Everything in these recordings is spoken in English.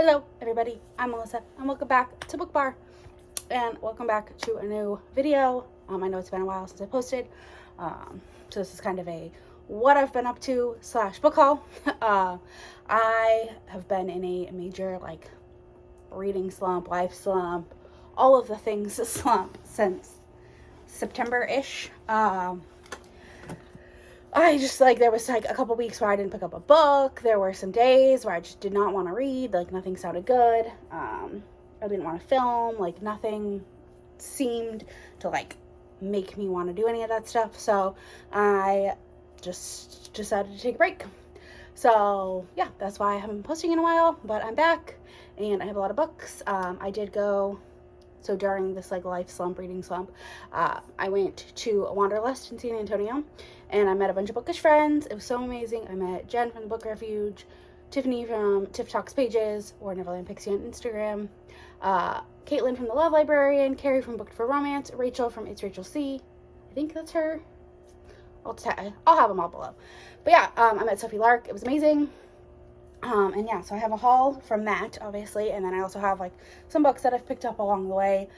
Hello everybody, I'm Melissa and welcome back to BookBarr and welcome back to a new video. I know it's been a while since I posted, so this is kind of a what I've been up to / book haul. I have been in a major reading slump, life slump, all of the things slump since September-ish. I just there was a couple weeks where I didn't pick up a book. There were some days where I just did not want to read. Nothing sounded good. I didn't want to film. Nothing seemed to make me want to do any of that stuff. So I just decided to take a break. So yeah, that's why I haven't been posting in a while, but I'm back and I have a lot of books. I did go, so during this life slump, reading slump, I went to Wanderlust in San Antonio and I met a bunch of bookish friends. It was so amazing. I met Jen from the Book Refuge, Tiffany from Tiff Talks Pages, or Neverland Pixie on Instagram, Caitlin from the Love Librarian, Carrie from Booked for Romance, Rachel from It's Rachel C. I think that's her. I'll have them all below. But yeah, I met Sophie Lark. It was amazing. And yeah, so I have a haul from that, obviously, and then I also have some books that I've picked up along the way,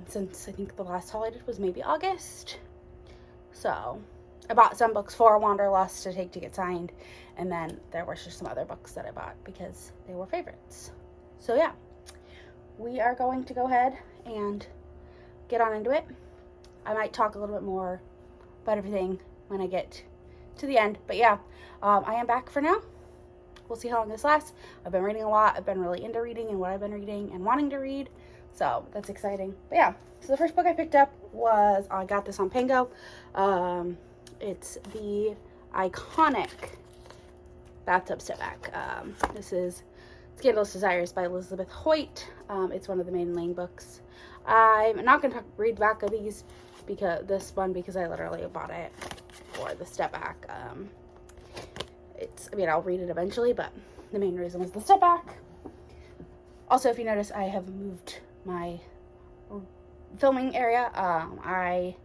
since I think the last haul I did was maybe August. So I bought some books for Wanderlust to take to get signed, and then there were just some other books that I bought because they were favorites. So yeah, we are going to go ahead and get on into it. I might talk a little bit more about everything when I get to the end, but yeah, I am back for now. We'll see how long this lasts. I've been reading a lot. I've been really into reading and what I've been reading and wanting to read, so that's exciting. But yeah, so the first book I picked up was, I got this on Pango. It's the iconic Bathtub Step Back. This is Scandalous Desires by Elizabeth Hoyt. It's one of the Maiden Lane books. I'm not going to read back of these, because I literally bought it for the Step Back. I'll read it eventually, but the main reason was the step back. Also, if you notice, I have moved my filming area. I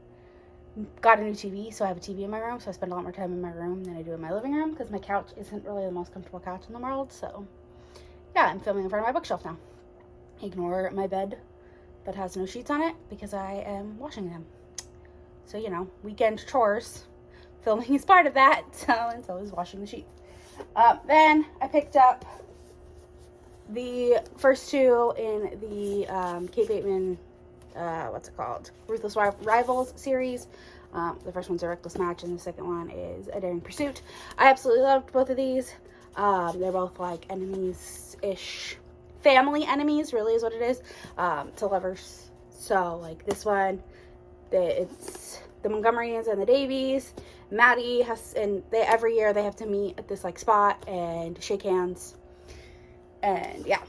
got a new TV, so I have a TV in my room, so I spend a lot more time in my room than I do in my living room, because my couch isn't really the most comfortable couch in the world. So yeah, I'm filming in front of my bookshelf now. Ignore my bed that has no sheets on it, because I am washing them. So, weekend chores. Filming is part of that, and so is washing the sheets. Then I picked up the first two in the Kate Bateman, Ruthless Rivals series. The first one's A Reckless Match, and the second one is A Daring Pursuit. I absolutely loved both of these. They're both enemies-ish, family enemies, really is what it is, to lovers. So this one, it's the Montgomerys and the Davies. Maddie every year they have to meet at this spot and shake hands, and yeah,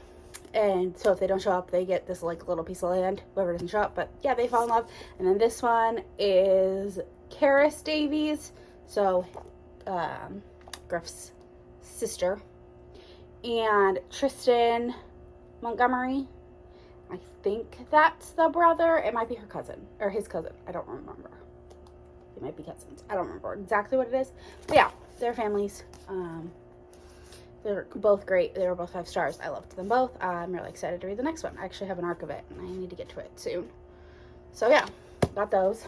and so if they don't show up, they get this little piece of land, whoever doesn't show up. But yeah, they fall in love. And then this one is Karis Davies, so Griff's sister, and Tristan Montgomery. I think that's the brother. It might be her cousin or his cousin. I don't remember. They might be cousins. I don't remember exactly what it is. But yeah, their families. They're both great. They were both 5 stars. I loved them both. I'm really excited to read the next one. I actually have an arc of it, and I need to get to it soon. So yeah, got those.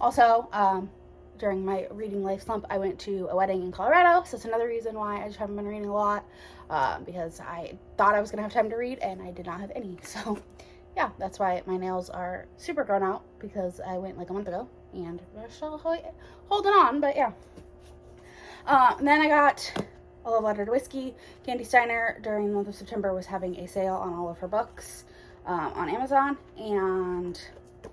Also, during my reading life slump, I went to a wedding in Colorado. So it's another reason why I just haven't been reading a lot, because I thought I was going to have time to read, and I did not have any. So yeah, that's why my nails are super grown out, because I went a month ago. And they're still holding on, but yeah. And then I got A Love Letter to Whiskey. Candy Steiner, during the month of September, was having a sale on all of her books on Amazon. And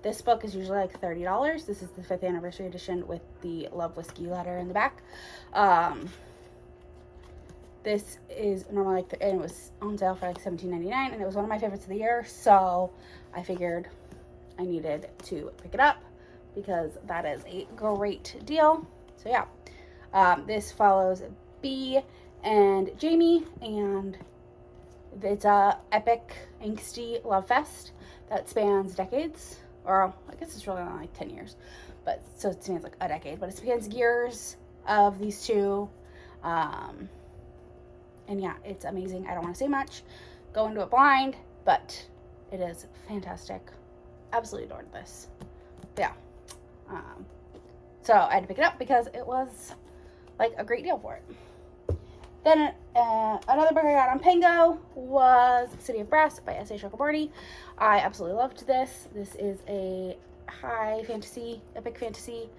this book is usually $30. This is the 5th anniversary edition with the Love Whiskey letter in the back. This is normally and it was on sale for $17.99, and it was one of my favorites of the year. So I figured I needed to pick it up, because that is a great deal. So yeah, this follows B and Jamie, and it's a epic, angsty love fest that spans decades, or I guess it's really not 10 years, but so it spans a decade, but it spans years of these two And yeah, it's amazing. I don't want to say much. Go into it blind, but it is fantastic. Absolutely adored this. But yeah. So I had to pick it up because it was like a great deal for it. Then another book I got on Pango was City of Brass by S.A. Chakraborty. I absolutely loved this. This is a high fantasy, epic fantasy,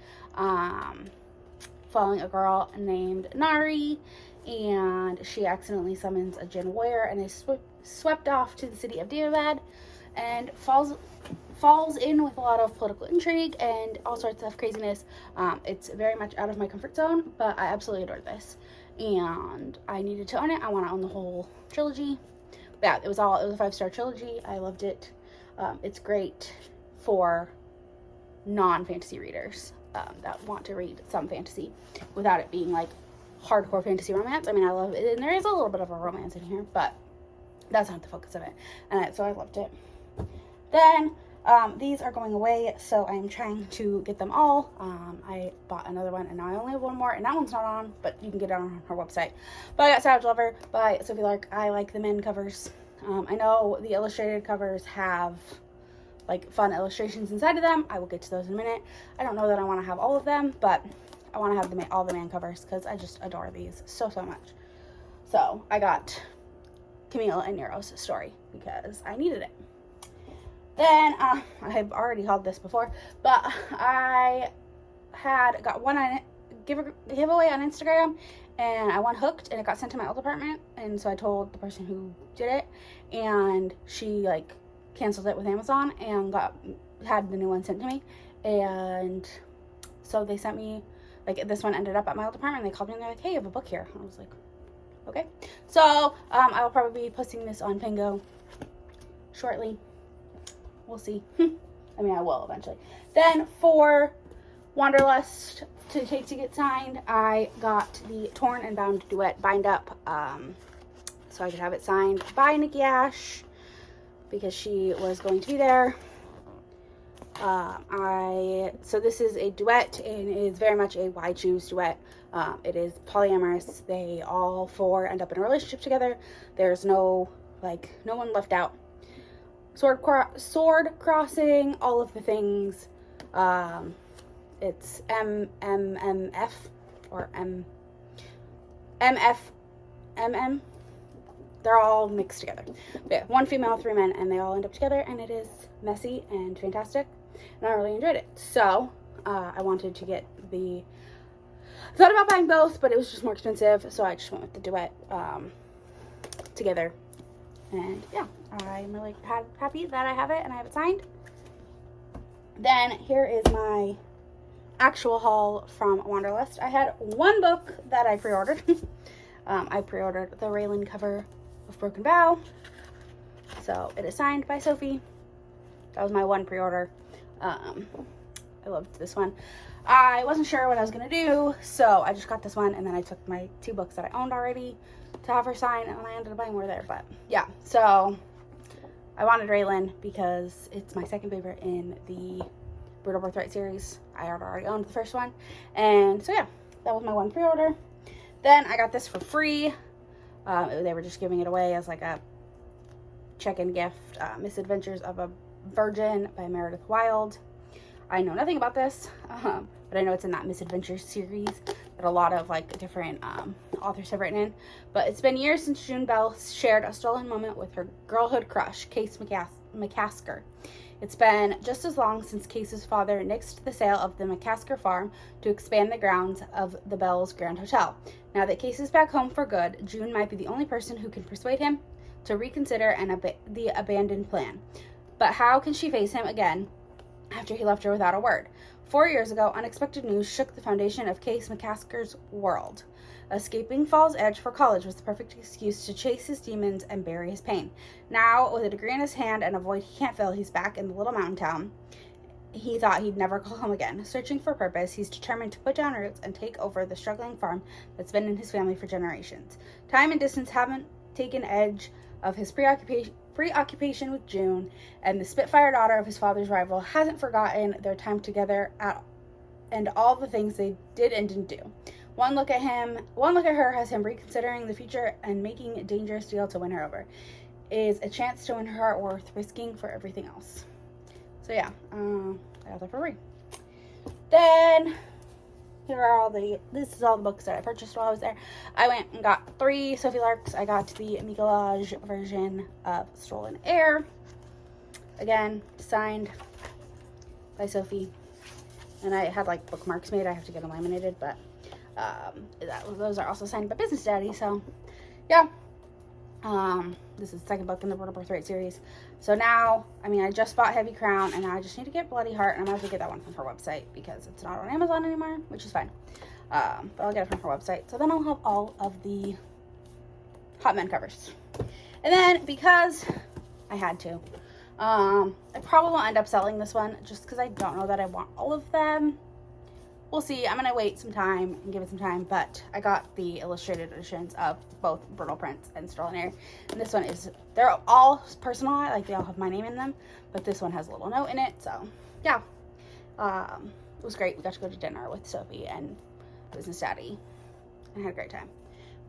following a girl named Nari, and she accidentally summons a Jinn warrior and is swept off to the city of Daevabad, and falls in with a lot of political intrigue and all sorts of craziness. It's very much out of my comfort zone, but I absolutely adored this, and I needed to own it. I want to own the whole trilogy. But yeah, it was a 5-star trilogy. I loved it. It's great for non-fantasy readers that want to read some fantasy without it being like hardcore fantasy romance. I mean, I love it, and there is a little bit of a romance in here, but that's not the focus of it. And so I loved it. Then these are going away, so I'm trying to get them all. I bought another one, and now I only have one more, and that one's not on, but you can get it on her website. But I got Savage Lover by Sophie Lark. I like the men covers. I know the illustrated covers have like fun illustrations inside of them. I will get to those in a minute. I don't know that I want to have all of them, but I want to have all the man covers because I just adore these so much. So I got Camille and Nero's story because I needed it. Then I've already hauled this before, but I had got one on giveaway on Instagram, and I won Hooked, and it got sent to my old apartment, and so I told the person who did it, and she like canceled it with Amazon and had the new one sent to me. And so they sent me, like, this one ended up at my old apartment. They called me and they're like, hey, you have a book here. I was like, okay. So I will probably be posting this on Pango shortly. We'll see. I mean, I will eventually. Then for Wanderlust to take to get signed, I got the Torn and Bound duet bind up, so I could have it signed by Nikki Ash because she was going to be there. So this is a duet, and it is very much a why choose duet. It is polyamorous. They all 4 end up in a relationship together. There's no one left out. Sword crossing, all of the things. It's MMF or MFMM. They're all mixed together. But yeah, 1 female, 3 men, and they all end up together, and it is messy and fantastic, and I really enjoyed it. So I wanted to get thought about buying both, but it was just more expensive, so I just went with the duet together. And yeah, I'm really happy that I have it and I have it signed. Then here is my actual haul from Wanderlust. I had one book that I pre-ordered. I pre-ordered the Raylan cover of Broken Bow. So it is signed by Sophie. That was my one pre-order. I loved this one. I wasn't sure what I was going to do, so I just got this one, and then I took my 2 books that I owned already to have her sign, and I ended up buying more there. But yeah, so I wanted Raylan because it's my second favorite in the Brutal Birthright series. I had already owned the first one, and so yeah, that was my one pre-order. Then I got this for free. They were just giving it away as like a check-in gift. Misadventures of a Virgin by Meredith Wild. I know nothing about this, but I know it's in that Misadventures series that a lot of like different authors have written in. But it's been years since June Bell shared a stolen moment with her girlhood crush, Case McCasker. It's been just as long since Case's father nixed the sale of the McCasker farm to expand the grounds of the Bell's Grand Hotel. Now that Case is back home for good, June might be the only person who can persuade him to reconsider the abandoned plan. But how can she face him again after he left her without a word? 4 years ago, unexpected news shook the foundation of Case McCasker's world. Escaping Falls Edge for college was the perfect excuse to chase his demons and bury his pain. Now, with a degree in his hand and a void he can't fill, he's back in the little mountain town he thought he'd never call home again. Searching for purpose, he's determined to put down roots and take over the struggling farm that's been in his family for generations. Time and distance haven't taken edge of his preoccupation with June, and the Spitfire daughter of his father's rival hasn't forgotten their time together and all the things they did and didn't do. One look at her has him reconsidering the future and making a dangerous deal to win her over. Is a chance to win her heart worth risking for everything else. So yeah, I got that for free. Then this is all the books that I purchased while I was there. I went and got 3 Sophie Larks. I got the Micolage version of Stolen Air. Again, signed by Sophie. And I had like bookmarks made. I have to get them laminated, but those are also signed by Business Daddy. So yeah. This is the second book in the Brutal Birthright series. So now, I mean, I just bought Heavy Crown, and now I just need to get Bloody Heart, and I'm going to have to get that one from her website, because it's not on Amazon anymore, which is fine. But I'll get it from her website. So then I'll have all of the Hot Men covers. And then, because I had to, I probably won't end up selling this one, just because I don't know that I want all of them. We'll see. I'm going to wait some time and give it some time, but I got the illustrated editions of both Brutal Prince and Stolen Air. And this one they're all personal, like they all have my name in them, but this one has a little note in it, so yeah. It was great. We got to go to dinner with Sophie and Business Daddy and had a great time.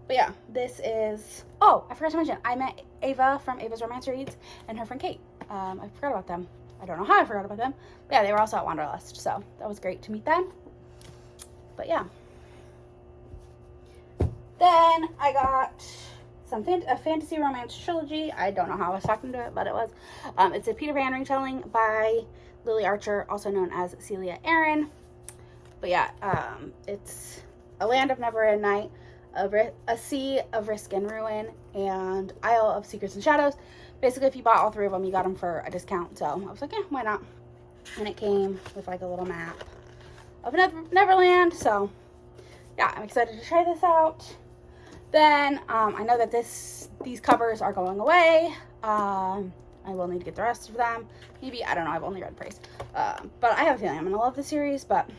But yeah, this is, oh, I forgot to mention, I met Ava from Ava's Romance Reads and her friend Kate. I forgot about them. I don't know how I forgot about them, but yeah, they were also at Wanderlust, so that was great to meet them. But yeah. Then I got a fantasy romance trilogy. I don't know how I was talking to it, but it was. It's a Peter Pan retelling by Lily Archer, also known as Celia Aaron. But yeah, it's A Land of Never End Night, A Sea of Risk and Ruin, and Isle of Secrets and Shadows. Basically, if you bought all 3 of them, you got them for a discount. So I was like, yeah, why not? And it came with like a little map of Neverland. So yeah, I'm excited to try this out. Then I know that these covers are going away. I will need to get the rest of them. Maybe, I don't know, I've only read Praise. But I have a feeling I'm gonna love the series. But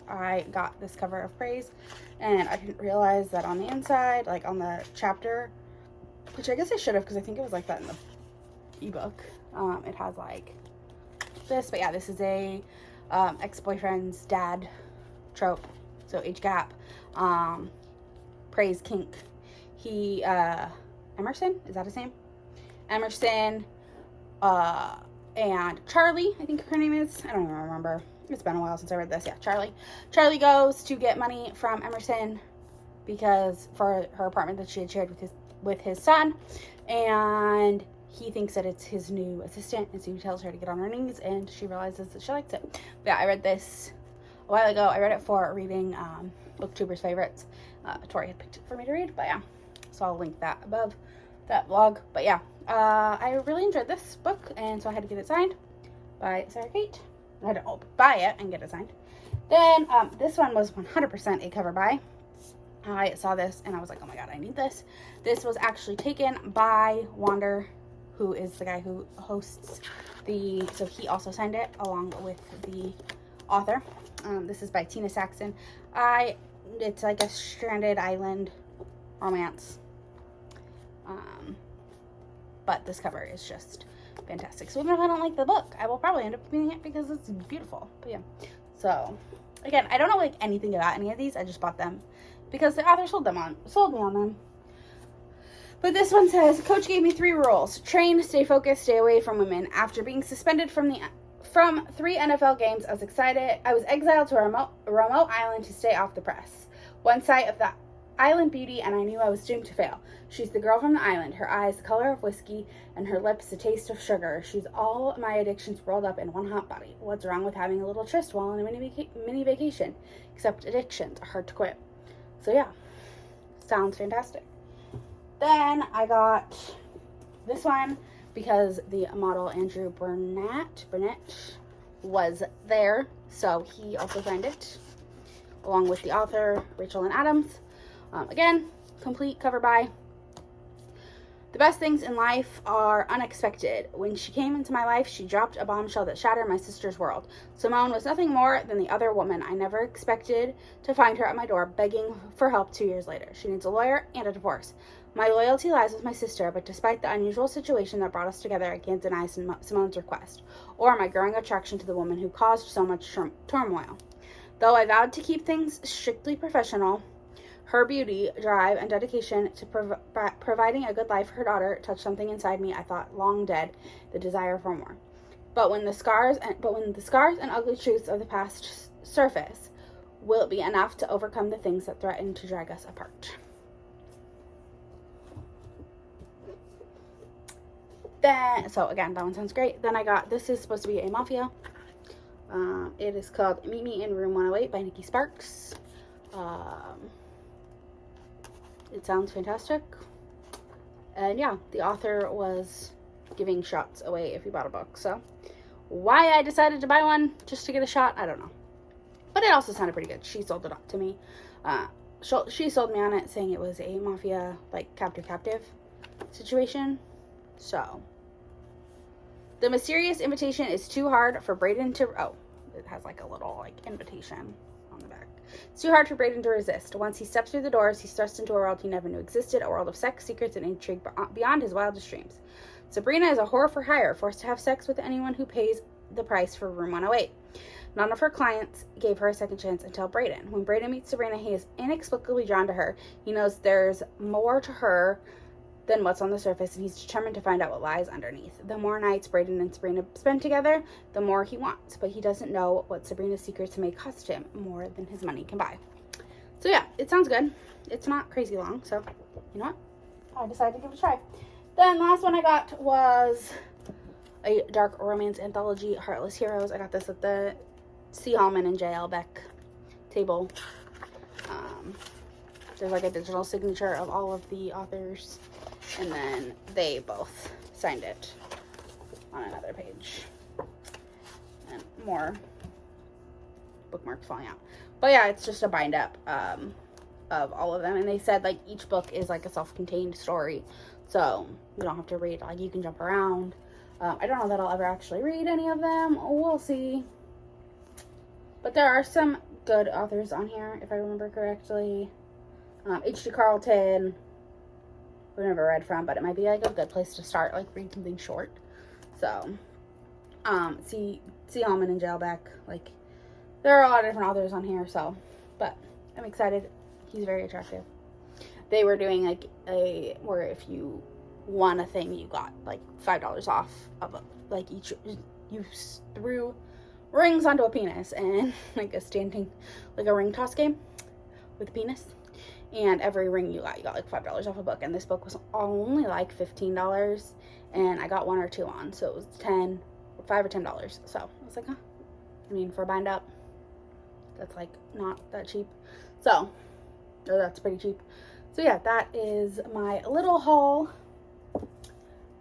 I got this cover of Praise, and I didn't realize that on the inside, like on the chapter, which I guess I should have, because I think it was like that in the ebook, it has like this. But yeah, this is a ex-boyfriend's dad trope, so age gap. Praise kink. He Emerson, is that his name? Emerson and Charlie, I think her name is, I don't even remember, it's been a while since I read this. Yeah, Charlie goes to get money from Emerson because for her apartment that she had shared with his son, and he thinks that it's his new assistant, and so he tells her to get on her knees, and she realizes that she likes it. But yeah, I read this a while ago. I read it for reading BookTubers Favorites. Tori had picked it for me to read, but yeah, so I'll link that above that vlog. But yeah, I really enjoyed this book, and so I had to get it signed by Sarah Kate. I had to buy it and get it signed. Then this one was 100% a cover buy. I saw this and I was like, oh my god, I need this. This was actually taken by Wander, who is the guy who hosts so he also signed it along with the author. This is by Tina Saxon. It's like a stranded island romance. But this cover is just fantastic. So even if I don't like the book, I will probably end up reading it because it's beautiful. But yeah. So again, I don't know like anything about any of these. I just bought them because the author sold me on them. But this one says, Coach gave me 3 rules. Train, stay focused, stay away from women. After being suspended from 3 NFL games, I was exiled to a remote island to stay off the press. One sight of the island beauty, and I knew I was doomed to fail. She's the girl from the island, her eyes the color of whiskey, and her lips the taste of sugar. She's all my addictions rolled up in one hot body. What's wrong with having a little tryst while on a mini vacation? Except addictions are hard to quit. So yeah, sounds fantastic. Then I got this one because the model Andrew Burnett was there, so he also signed it along with the author Rachel and Adams. Again, complete cover buy. The best things in life are unexpected. When she came into my life, she dropped a bombshell that shattered my sister's world. Simone was nothing more than the other woman I never expected to find her at my door begging for help 2 years later. She needs a lawyer and a divorce. My loyalty lies with my sister, but despite the unusual situation that brought us together, I can't deny Simone's request, or my growing attraction to the woman who caused so much turmoil. Though I vowed to keep things strictly professional, Her beauty, drive, and dedication to providing a good life for her daughter touched something inside me I thought long dead, the desire for more. But when the scars and ugly truths of the past surface, will it be enough to overcome the things that threaten to drag us apart? Then, so again, that one sounds great. Then I got, this is supposed to be a mafia. It is called Meet Me in Room 108 by Nikki Sparks. It sounds fantastic. And yeah, the author was giving shots away if you bought a book. So why I decided to buy one just to get a shot, I don't know. But it also sounded pretty good. She sold it up to me. She sold me on it, saying it was a mafia, like, captive situation. So, the mysterious invitation is too hard for Brayden to... Oh, it has, like, a little, like, invitation on the back. It's too hard for Brayden to resist. Once he steps through the doors, he's thrust into a world he never knew existed, a world of sex, secrets, and intrigue beyond his wildest dreams. Sabrina is a whore for hire, forced to have sex with anyone who pays the price for Room 108. None of her clients gave her a second chance until Brayden. When Brayden meets Sabrina, he is inexplicably drawn to her. He knows there's more to her than what's on the surface, and he's determined to find out what lies underneath. The more nights Brayden and Sabrina spend together, the more he wants, but he doesn't know what Sabrina's secrets may cost him more than his money can buy. So yeah, it sounds good. It's not crazy long, so you know what? I decided to give it a try. Then the last one I got was a dark romance anthology, Heartless Heroes. I got this at the C. Hallman and J.L. Beck table. There's like a digital signature of all of the authors, and then they both signed it on another page. And more bookmarks falling out. But yeah, it's just a bind up of all of them. And they said, like, each book is like a self-contained story, so you don't have to read, like, you can jump around. I don't know that I'll ever actually read any of them. We'll see. But there are some good authors on here, if I remember correctly. H.G. Carlton, we've never read from, but it might be like a good place to start, like, read something short. So, C. Hallman and J.L. Beck, like, there are a lot of different authors on here, so, but I'm excited. He's very attractive. They were doing, like, where if you won a thing, you got, like, $5 off of a, like, each, you threw rings onto a penis, and, like, a ring toss game with a penis. And every ring you got like $5 off a book. And this book was only like $15. And I got one or two on. So it was $5 or $10. So I was like, huh. I mean, for a bind up, that's like not that cheap. So, or that's pretty cheap. So yeah, that is my little haul.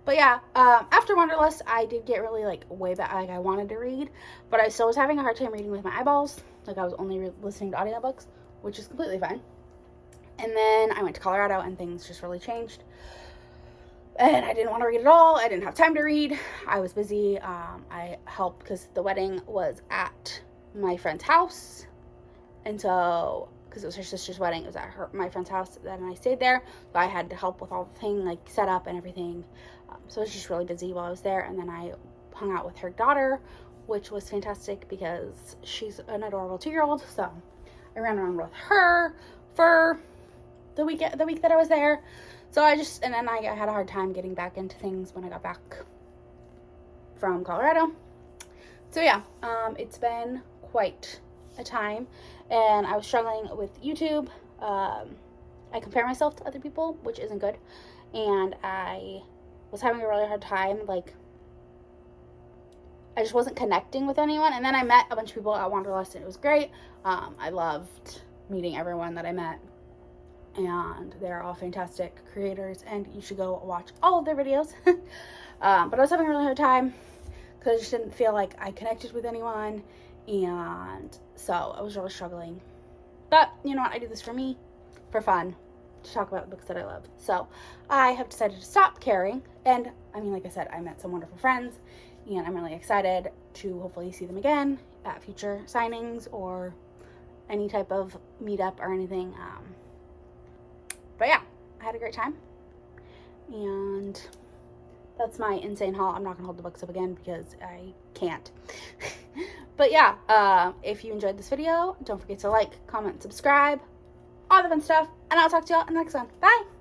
But yeah, after Wanderlust, I did get really like way back. Like I wanted to read, but I still was having a hard time reading with my eyeballs. Like I was only listening to audiobooks, which is completely fine. And then I went to Colorado and things just really changed. And I didn't want to read at all. I didn't have time to read. I was busy. I helped because the wedding was at my friend's house. And so, because it was her sister's wedding, it was at my friend's house. Then I stayed there. So I had to help with all the thing, like set up and everything. So I was just really busy while I was there. And then I hung out with her daughter, which was fantastic because she's an adorable 2-year-old. So I ran around with her for the week that I was there. So and then I had a hard time getting back into things when I got back from Colorado. So yeah, it's been quite a time, and I was struggling with YouTube. I compare myself to other people, which isn't good, and I was having a really hard time, like, I just wasn't connecting with anyone. And then I met a bunch of people at Wanderlust, and it was great. I loved meeting everyone that I met. And they're all fantastic creators, and you should go watch all of their videos. But I was having a really hard time because I just didn't feel like I connected with anyone, and so I was really struggling. But you know what? I do this for me, for fun, to talk about books that I love. So I have decided to stop caring, and I mean, like I said, I met some wonderful friends, and I'm really excited to hopefully see them again at future signings or any type of meetup or anything. But yeah, I had a great time, and that's my insane haul. I'm not gonna hold the books up again because I can't. But yeah, if you enjoyed this video, don't forget to like, comment, subscribe, all the fun stuff. And I'll talk to y'all in the next one. Bye!